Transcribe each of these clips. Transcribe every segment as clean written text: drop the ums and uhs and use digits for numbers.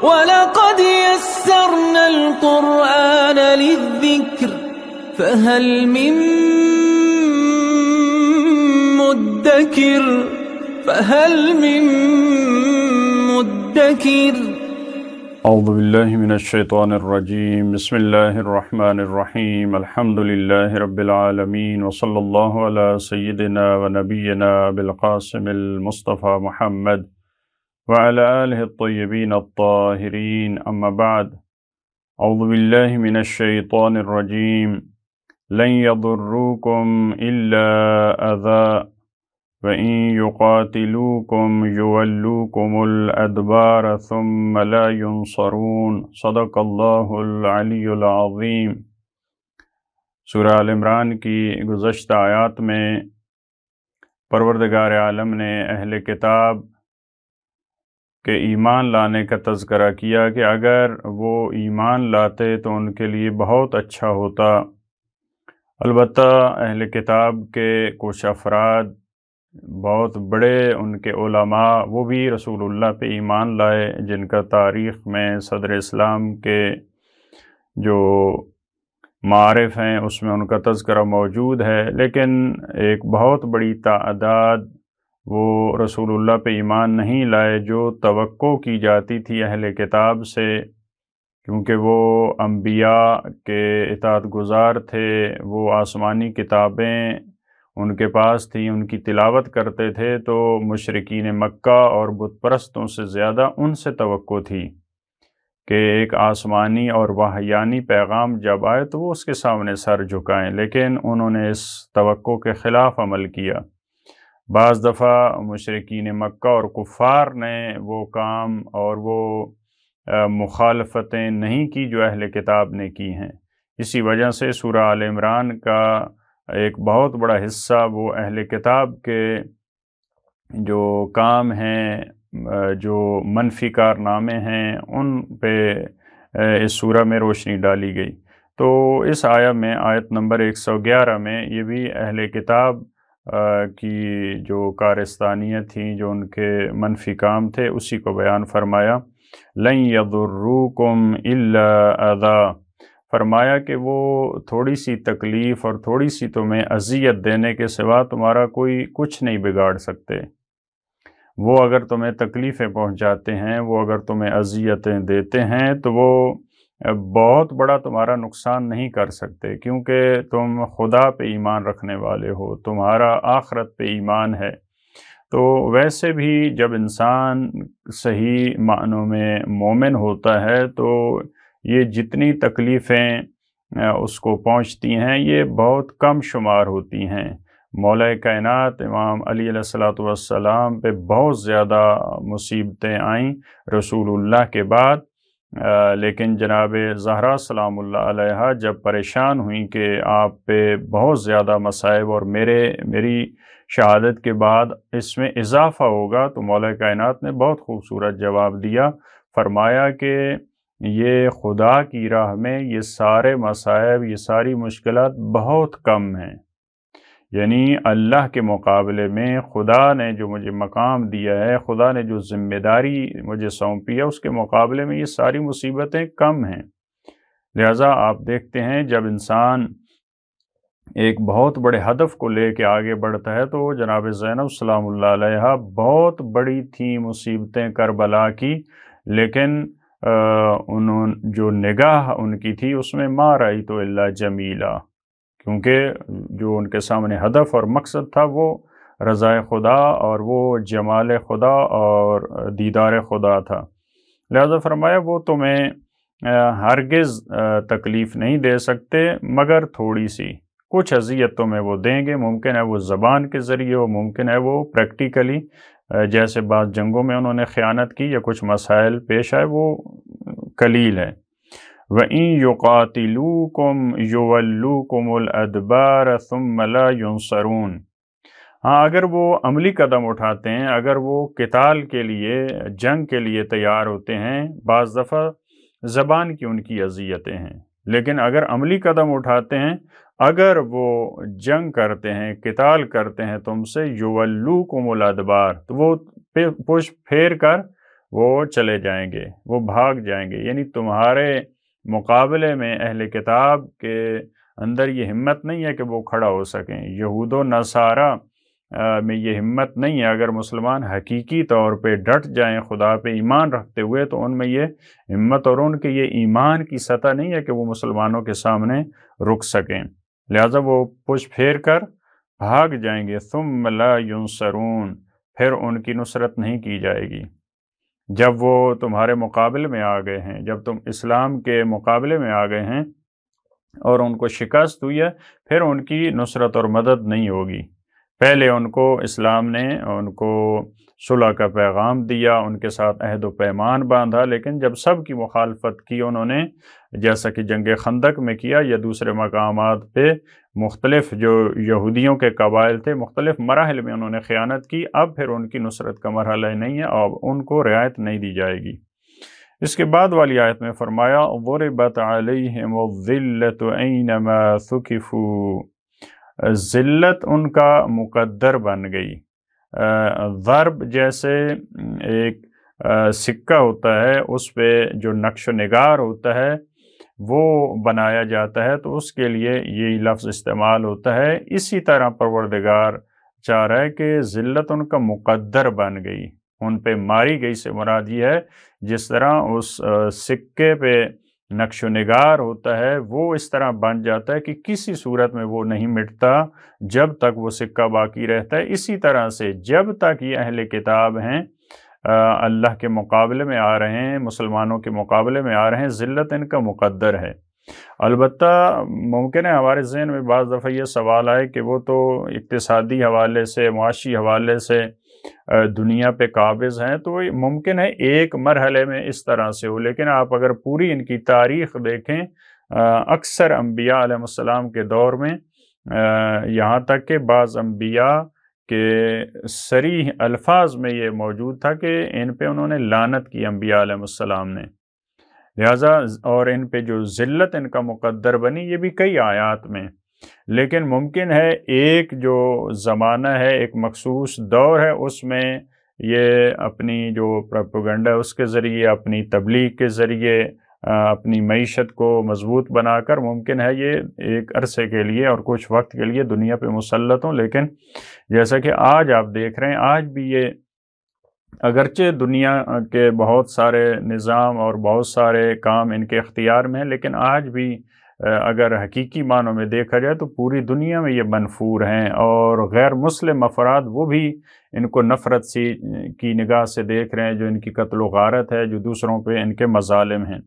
وَلَقَدْ يَسَّرْنَا الْقُرْآنَ لِلذِّكْرِ فَهَلْ مِن مُّدَّكِرٍ اعوذ باللہ من الشیطان الرجیم بسم اللہ الرحمن الرحیم الحمد للہ رب العالمین وصلی اللہ علی سیدنا و نبینا بالقاسم المصطفى محمد وعلى آلہ الطیبین الطاہرین اما بعد اعوذ باللہ من الشیطان الرجیم لن يضروكم الا اذى وَإِن يُقَاتِلُوكُمْ يُوَلُّوكُمُ الْأَدْبَارَ ثُمَّ لَا يُنصَرُونَ صدق اللہ العلی العظیم۔ سورہ آل عمران کی گزشتہ آیات میں پروردگار عالم نے اہل کتاب کے ایمان لانے کا تذکرہ کیا کہ اگر وہ ایمان لاتے تو ان کے لیے بہت اچھا ہوتا۔ البتہ اہل کتاب کے کچھ افراد بہت بڑے ان کے علماء وہ بھی رسول اللہ پہ ایمان لائے، جن کا تاریخ میں صدر اسلام کے جو معارف ہیں اس میں ان کا تذکرہ موجود ہے، لیکن ایک بہت بڑی تعداد وہ رسول اللہ پہ ایمان نہیں لائے جو توقع کی جاتی تھی اہل کتاب سے، کیونکہ وہ انبیاء کے اطاعت گزار تھے، وہ آسمانی کتابیں ان کے پاس تھی، ان کی تلاوت کرتے تھے، تو مشرکین مکہ اور بت پرستوں سے زیادہ ان سے توقع تھی کہ ایک آسمانی اور وحیانی پیغام جب آئے تو وہ اس کے سامنے سر جھکائیں، لیکن انہوں نے اس توقع کے خلاف عمل کیا۔ بعض دفعہ مشرکین مکہ اور کفار نے وہ کام اور وہ مخالفتیں نہیں کی جو اہل کتاب نے کی ہیں۔ اسی وجہ سے سورہ آل عمران کا ایک بہت بڑا حصہ وہ اہل کتاب کے جو کام ہیں، جو منفی کارنامے ہیں، ان پہ اس سورہ میں روشنی ڈالی گئی۔ تو اس آیت میں آیت نمبر 111 میں یہ بھی اہل کتاب کی جو کارستانیت تھیں، جو ان کے منفی کام تھے، اسی کو بیان فرمایا۔ لن یضروکم الا اذی، فرمایا کہ وہ تھوڑی سی تکلیف اور تھوڑی سی تمہیں اذیت دینے کے سوا تمہارا کوئی کچھ نہیں بگاڑ سکتے۔ وہ اگر تمہیں تکلیفیں پہنچاتے ہیں، وہ اگر تمہیں اذیتیں دیتے ہیں تو وہ بہت بڑا تمہارا نقصان نہیں کر سکتے، کیونکہ تم خدا پہ ایمان رکھنے والے ہو، تمہارا آخرت پہ ایمان ہے۔ تو ویسے بھی جب انسان صحیح معنوں میں مومن ہوتا ہے تو یہ جتنی تکلیفیں اس کو پہنچتی ہیں یہ بہت کم شمار ہوتی ہیں۔ مولا کائنات امام علی علیہ الصلوۃ والسلام پہ بہت زیادہ مصیبتیں آئیں رسول اللہ کے بعد، لیکن جناب زہرا سلام اللہ علیہا جب پریشان ہوئیں کہ آپ پہ بہت زیادہ مصائب اور میری شہادت کے بعد اس میں اضافہ ہوگا، تو مولا کائنات نے بہت خوبصورت جواب دیا، فرمایا کہ یہ خدا کی راہ میں یہ سارے مصائب، یہ ساری مشکلات بہت کم ہیں، یعنی اللہ کے مقابلے میں خدا نے جو مجھے مقام دیا ہے، خدا نے جو ذمہ داری مجھے سونپی ہے، اس کے مقابلے میں یہ ساری مصیبتیں کم ہیں۔ لہٰذا آپ دیکھتے ہیں جب انسان ایک بہت بڑے ہدف کو لے کے آگے بڑھتا ہے تو جناب زینب سلام اللہ علیہا بہت بڑی تھیں مصیبتیں کربلا کی، لیکن انہوں جو نگاہ ان کی تھی اس میں ما رأیت الا جمیلا، کیونکہ جو ان کے سامنے ہدف اور مقصد تھا وہ رضا خدا اور وہ جمال خدا اور دیدار خدا تھا۔ لہذا فرمایا وہ تمہیں ہرگز تکلیف نہیں دے سکتے مگر تھوڑی سی، کچھ اذیت تمہیں وہ دیں گے، ممکن ہے وہ زبان کے ذریعے ہو، ممکن ہے وہ پریکٹیکلی، جیسے بعض جنگوں میں انہوں نے خیانت کی یا کچھ مسائل پیش آئے، وہ قلیل ہے۔ وَإِن يُقَاتِلُوكُمْ يُوَلُّوكُمُ الْأَدْبَارَ ثُمَّ لَا يُنصَرُونَ، ہاں اگر وہ عملی قدم اٹھاتے ہیں، اگر وہ قتال کے لیے، جنگ کے لیے تیار ہوتے ہیں، بعض دفعہ زبان کی ان کی اذیتیں ہیں، لیکن اگر عملی قدم اٹھاتے ہیں، اگر وہ جنگ کرتے ہیں، قتال کرتے ہیں تم سے، یولوکم الادبار، تو وہ پش پھیر کر وہ چلے جائیں گے، وہ بھاگ جائیں گے۔ یعنی تمہارے مقابلے میں اہل کتاب کے اندر یہ ہمت نہیں ہے کہ وہ کھڑا ہو سکیں۔ یہود و نصارہ میں یہ ہمت نہیں ہے۔ اگر مسلمان حقیقی طور پہ ڈٹ جائیں خدا پہ ایمان رکھتے ہوئے تو ان میں یہ ہمت اور ان کے یہ ایمان کی سطح نہیں ہے کہ وہ مسلمانوں کے سامنے رک سکیں، لہٰذا وہ پش پھیر کر بھاگ جائیں گے۔ ثم لا ینصرون، پھر ان کی نصرت نہیں کی جائے گی۔ جب وہ تمہارے مقابلے میں آ گئے ہیں، جب تم اسلام کے مقابلے میں آ گئے ہیں اور ان کو شکست ہوئی ہے، پھر ان کی نصرت اور مدد نہیں ہوگی۔ پہلے ان کو اسلام نے ان کو صلح کا پیغام دیا، ان کے ساتھ عہد و پیمان باندھا، لیکن جب سب کی مخالفت کی انہوں نے، جیسا کہ جنگ خندق میں کیا یا دوسرے مقامات پہ، مختلف جو یہودیوں کے قبائل تھے مختلف مراحل میں انہوں نے خیانت کی، اب پھر ان کی نصرت کا مرحلہ نہیں ہے اور ان کو رعایت نہیں دی جائے گی۔ اس کے بعد والی آیت میں فرمایا ضربت علیہم الذلۃ اینما ثقفوا، ذلت ان کا مقدر بن گئی۔ ضرب جیسے ایک سکہ ہوتا ہے، اس پہ جو نقش و نگار ہوتا ہے وہ بنایا جاتا ہے، تو اس کے لیے یہ لفظ استعمال ہوتا ہے۔ اسی طرح پروردگار چاہ رہا ہے کہ ذلت ان کا مقدر بن گئی، ان پہ ماری گئی سے مراد یہ ہے جس طرح اس سکے پہ نقش و نگار ہوتا ہے وہ اس طرح بن جاتا ہے کہ کسی صورت میں وہ نہیں مٹتا جب تک وہ سکہ باقی رہتا ہے۔ اسی طرح سے جب تک یہ اہل کتاب ہیں، اللہ کے مقابلے میں آ رہے ہیں، مسلمانوں کے مقابلے میں آ رہے ہیں، ذلت ان کا مقدر ہے۔ البتہ ممکن ہے ہمارے ذہن میں بعض دفعہ یہ سوال آئے کہ وہ تو اقتصادی حوالے سے، معاشی حوالے سے دنیا پہ قابض ہیں، تو ممکن ہے ایک مرحلے میں اس طرح سے ہو، لیکن آپ اگر پوری ان کی تاریخ دیکھیں، اکثر انبیاء علیہ السلام کے دور میں یہاں تک کہ بعض انبیاء کہ صریح الفاظ میں یہ موجود تھا کہ ان پہ انہوں نے لعنت کی انبیاء علیہ السلام نے، لہٰذا اور ان پہ جو ذلت ان کا مقدر بنی یہ بھی کئی آیات میں۔ لیکن ممکن ہے ایک جو زمانہ ہے، ایک مخصوص دور ہے، اس میں یہ اپنی جو پروپیگنڈا اس کے ذریعے، اپنی تبلیغ کے ذریعے اپنی معیشت کو مضبوط بنا کر ممکن ہے یہ ایک عرصے کے لیے اور کچھ وقت کے لیے دنیا پہ مسلط ہوں۔ لیکن جیسا کہ آج آپ دیکھ رہے ہیں، آج بھی یہ اگرچہ دنیا کے بہت سارے نظام اور بہت سارے کام ان کے اختیار میں ہیں، لیکن آج بھی اگر حقیقی معنوں میں دیکھا جائے تو پوری دنیا میں یہ منفور ہیں، اور غیر مسلم افراد وہ بھی ان کو نفرت سی کی نگاہ سے دیکھ رہے ہیں، جو ان کی قتل و غارت ہے، جو دوسروں پہ ان کے مظالم ہیں۔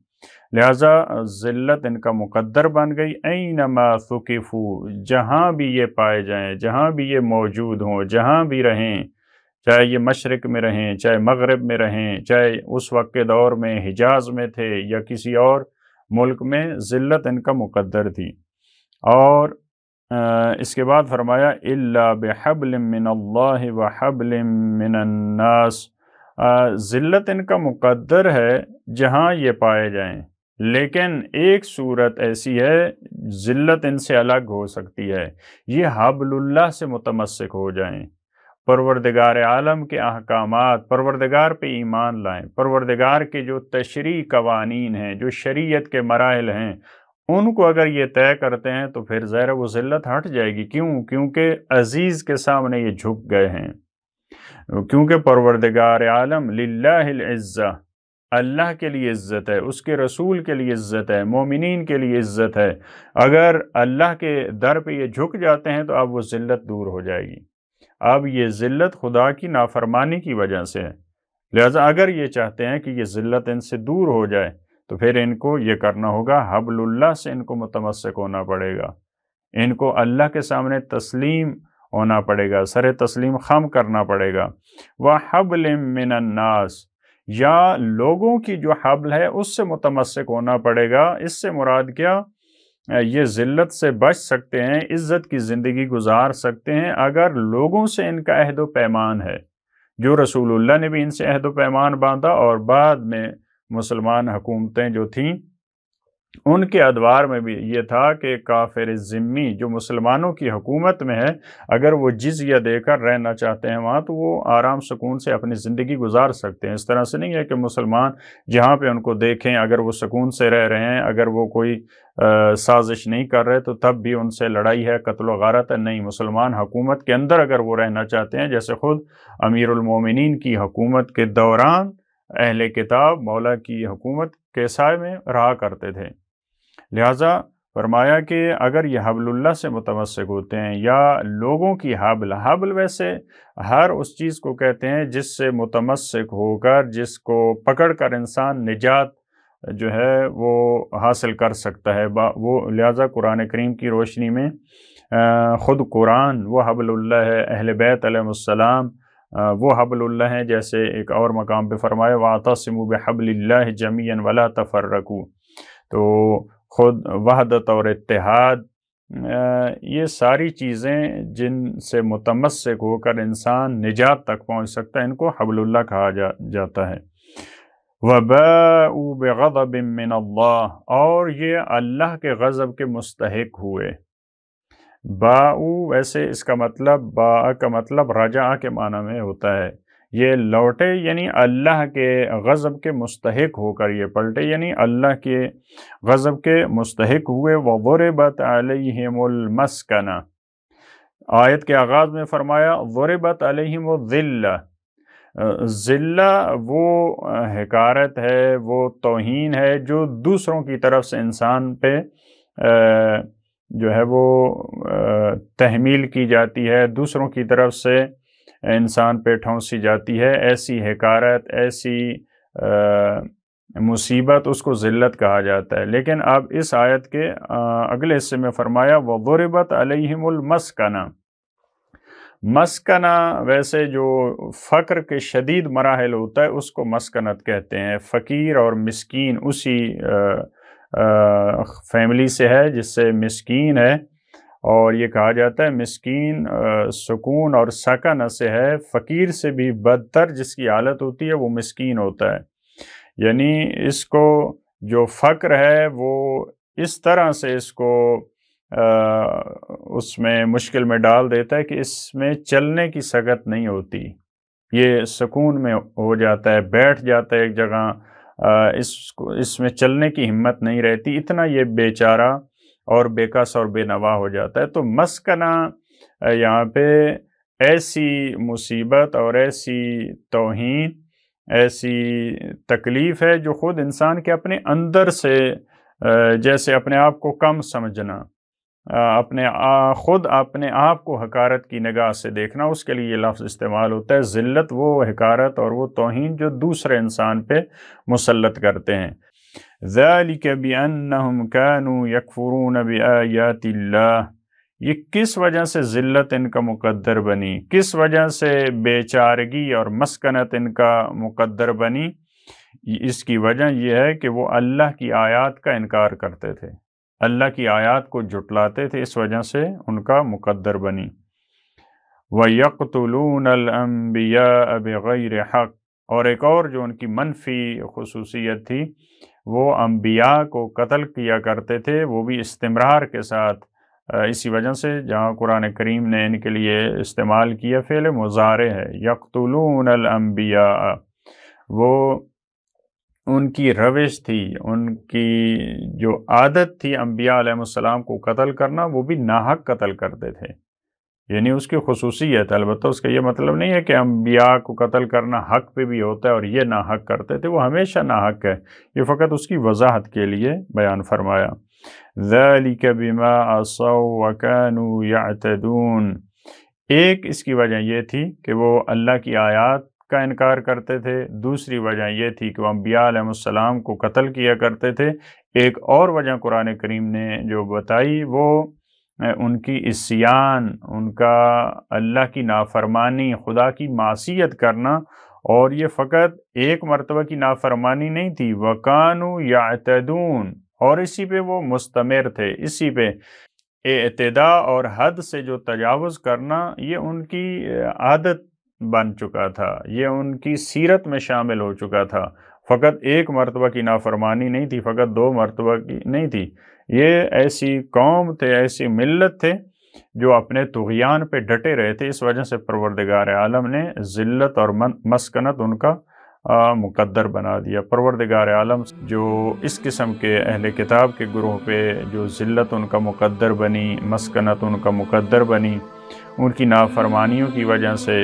لہٰذا ذلت ان کا مقدر بن گئی۔ اینما ثقفوا، جہاں بھی یہ پائے جائیں، جہاں بھی یہ موجود ہوں، جہاں بھی رہیں، چاہے یہ مشرق میں رہیں، چاہے مغرب میں رہیں، چاہے اس وقت کے دور میں حجاز میں تھے یا کسی اور ملک میں، ذلت ان کا مقدر تھی۔ اور اس کے بعد فرمایا الا بحبل من اللہ وحبل من الناس، ذلت ان کا مقدر ہے جہاں یہ پائے جائیں، لیکن ایک صورت ایسی ہے ذلت ان سے الگ ہو سکتی ہے، یہ حبل اللہ سے متمسک ہو جائیں، پروردگار عالم کے احکامات، پروردگار پہ ایمان لائیں، پروردگار کے جو تشریعی قوانین ہیں، جو شریعت کے مراحل ہیں، ان کو اگر یہ طے کرتے ہیں تو پھر ظاہر وہ ذلت ہٹ جائے گی۔ کیوں؟ کیونکہ عزیز کے سامنے یہ جھک گئے ہیں، کیونکہ پروردگار عالم للہ العزہ، اللہ کے لیے عزت ہے، اس کے رسول کے لیے عزت ہے، مومنین کے لیے عزت ہے۔ اگر اللہ کے در پہ یہ جھک جاتے ہیں تو اب وہ ذلت دور ہو جائے گی۔ اب یہ ذلت خدا کی نافرمانی کی وجہ سے ہے، لہذا اگر یہ چاہتے ہیں کہ یہ ذلت ان سے دور ہو جائے تو پھر ان کو یہ کرنا ہوگا، حبل اللہ سے ان کو متمسک ہونا پڑے گا، ان کو اللہ کے سامنے تسلیم ہونا پڑے گا، سر تسلیم خم کرنا پڑے گا۔ وَحَبْلٍ مِّنَ النَّاسِ، یا لوگوں کی جو حبل ہے اس سے متمسک ہونا پڑے گا۔ اس سے مراد کیا؟ یہ ذلت سے بچ سکتے ہیں، عزت کی زندگی گزار سکتے ہیں اگر لوگوں سے ان کا عہد و پیمان ہے، جو رسول اللہ نے بھی ان سے عہد و پیمان باندھا، اور بعد میں مسلمان حکومتیں جو تھیں ان کے ادوار میں بھی یہ تھا کہ کافر ذمی جو مسلمانوں کی حکومت میں ہے، اگر وہ جزیہ دے کر رہنا چاہتے ہیں وہاں تو وہ آرام سکون سے اپنی زندگی گزار سکتے ہیں۔ اس طرح سے نہیں ہے کہ مسلمان جہاں پہ ان کو دیکھیں اگر وہ سکون سے رہ رہے ہیں، اگر وہ کوئی سازش نہیں کر رہے تو تب بھی ان سے لڑائی ہے، قتل و غارت ہے۔ نہیں، مسلمان حکومت کے اندر اگر وہ رہنا چاہتے ہیں، جیسے خود امیر المومنین کی حکومت کے دوران اہل کتاب مولا کی حکومت کے سائے میں رہا کرتے تھے، لہٰذا فرمایا کہ اگر یہ حبل اللہ سے متمسک ہوتے ہیں یا لوگوں کی حبل ویسے ہر اس چیز کو کہتے ہیں جس سے متمسک ہو کر، جس کو پکڑ کر انسان نجات جو ہے وہ حاصل کر سکتا ہے، وہ لہٰذا قرآن کریم کی روشنی میں خود قرآن وہ حبل اللہ ہے، اہل بیت علیہ السلام وہ حبل اللہ ہیں، جیسے ایک اور مقام پہ فرمایا وَاعْتَصِمُوا بِحَبْلِ اللَّهِ جَمِيعًا وَلَا تَفَرَّقُوا، تو خود وحدت اور اتحاد، یہ ساری چیزیں جن سے متمسک ہو کر انسان نجات تک پہنچ سکتا ہے، ان کو حبل اللہ کہا جاتا ہے۔ وَبَاءُوا بِغَضَبٍ مِّنَ اللَّهِ، اور یہ اللہ کے غضب کے مستحق ہوئے۔ باؤ ویسے اس کا مطلب با کا مطلب رجع کے معنی میں ہوتا ہے، یہ لوٹے یعنی اللہ کے غضب کے مستحق ہو کر یہ پلٹے، یعنی اللہ کے غضب کے مستحق ہوئے۔ وَضُرِبَتْ عَلَيْهِمُ الْمَسْكَنَةُ، آیت کے آغاز میں فرمایا ضُرِبَتْ عَلَيْهِمُ الذِّلَّةُ، ذلہ وہ حقارت ہے، وہ توہین ہے جو دوسروں کی طرف سے انسان پہ جو ہے وہ تحمیل کی جاتی ہے، دوسروں کی طرف سے انسان پہ ٹھونسی جاتی ہے، ایسی حقارت، ایسی مصیبت، اس کو ذلت کہا جاتا ہے۔ لیکن اب اس آیت کے اگلے حصے میں فرمایا وَضُرِبَتْ عَلَيْهِمُ الْمَسْكَنَةُ، مسکنہ ویسے جو فقر کے شدید مراحل ہوتا ہے اس کو مسکنت کہتے ہیں۔ فقیر اور مسکین اسی فیملی سے ہے جس سے مسکین ہے، اور یہ کہا جاتا ہے مسکین سکون اور سکنہ سے ہے، فقیر سے بھی بدتر جس کی حالت ہوتی ہے وہ مسکین ہوتا ہے، یعنی اس کو جو فقر ہے وہ اس طرح سے اس کو اس میں مشکل میں ڈال دیتا ہے کہ اس میں چلنے کی سکت نہیں ہوتی، یہ سکون میں ہو جاتا ہے، بیٹھ جاتا ہے ایک جگہ، اس میں چلنے کی ہمت نہیں رہتی، اتنا یہ بیچارہ اور بے کس اور بے نوا ہو جاتا ہے۔ تو مسکنہ یہاں پہ ایسی مصیبت اور ایسی توہین، ایسی تکلیف ہے جو خود انسان کے اپنے اندر سے جیسے اپنے آپ کو کم سمجھنا، خود اپنے آپ کو حقارت کی نگاہ سے دیکھنا، اس کے لیے یہ لفظ استعمال ہوتا ہے۔ ذلت وہ حقارت اور وہ توہین جو دوسرے انسان پہ مسلط کرتے ہیں۔ ذَلِكَ بِأَنَّهُمْ كَانُوا يَكْفُرُونَ بِآيَاتِ اللَّهِ، یہ کس وجہ سے ذلت ان کا مقدر بنی، کس وجہ سے بیچارگی اور مسکنت ان کا مقدر بنی؟ اس کی وجہ یہ ہے کہ وہ اللہ کی آیات کا انکار کرتے تھے، اللہ کی آیات کو جھٹلاتے تھے، اس وجہ سے ان کا مقدر بنی۔ وَيَقْتُلُونَ الْأَنْبِيَاءَ بِغَيْرِ حَقٍ، اور ایک اور جو ان کی منفی خصوصیت تھی، وہ انبیاء کو قتل کیا کرتے تھے، وہ بھی استمرار کے ساتھ۔ اسی وجہ سے جہاں قرآن کریم نے ان کے لیے استعمال کیا فعل مضارع ہے، یقتلون الانبیاء، وہ ان کی روش تھی، ان کی جو عادت تھی انبیاء علیہ السلام کو قتل کرنا، وہ بھی ناحق قتل کرتے تھے، یعنی اس کی خصوصیت۔ البتہ اس کا یہ مطلب نہیں ہے کہ انبیاء کو قتل کرنا حق پہ بھی ہوتا ہے اور یہ ناحق کرتے تھے، وہ ہمیشہ ناحق ہے، یہ فقط اس کی وضاحت کے لیے بیان فرمایا۔ ذَلِكَ بِمَا عَصَوْا وَكَانُوا يَعْتَدُونَ، ایک اس کی وجہ یہ تھی کہ وہ اللہ کی آیات کا انکار کرتے تھے، دوسری وجہ یہ تھی کہ وہ انبیاء علیہ السلام کو قتل کیا کرتے تھے، ایک اور وجہ قرآن کریم نے جو بتائی وہ ان کی عصیان، ان کا اللہ کی نافرمانی، خدا کی معصیت کرنا، اور یہ فقط ایک مرتبہ کی نافرمانی نہیں تھی، وَكَانُوا يَعْتَدُونَ، اور اسی پہ وہ مستمر تھے، اسی پہ اعتداء اور حد سے جو تجاوز کرنا یہ ان کی عادت بن چکا تھا، یہ ان کی سیرت میں شامل ہو چکا تھا۔ فقط ایک مرتبہ کی نافرمانی نہیں تھی، فقط 2 مرتبہ کی نہیں تھی، یہ ایسی قوم تھے، ایسی ملت تھے جو اپنے طغیان پہ ڈٹے رہے تھے۔ اس وجہ سے پروردگار عالم نے ذلت اور مسکنت ان کا مقدر بنا دیا۔ پروردگار عالم جو اس قسم کے اہل کتاب کے گروہ پہ جو ذلت ان کا مقدر بنی، مسکنت ان کا مقدر بنی، ان کی نافرمانیوں کی وجہ سے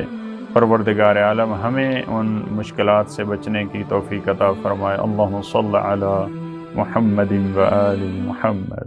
پروردگار عالم ہمیں ان مشکلات سے بچنے کی توفیق عطا فرمائے۔ اللہم صل علی محمد و آل محمد۔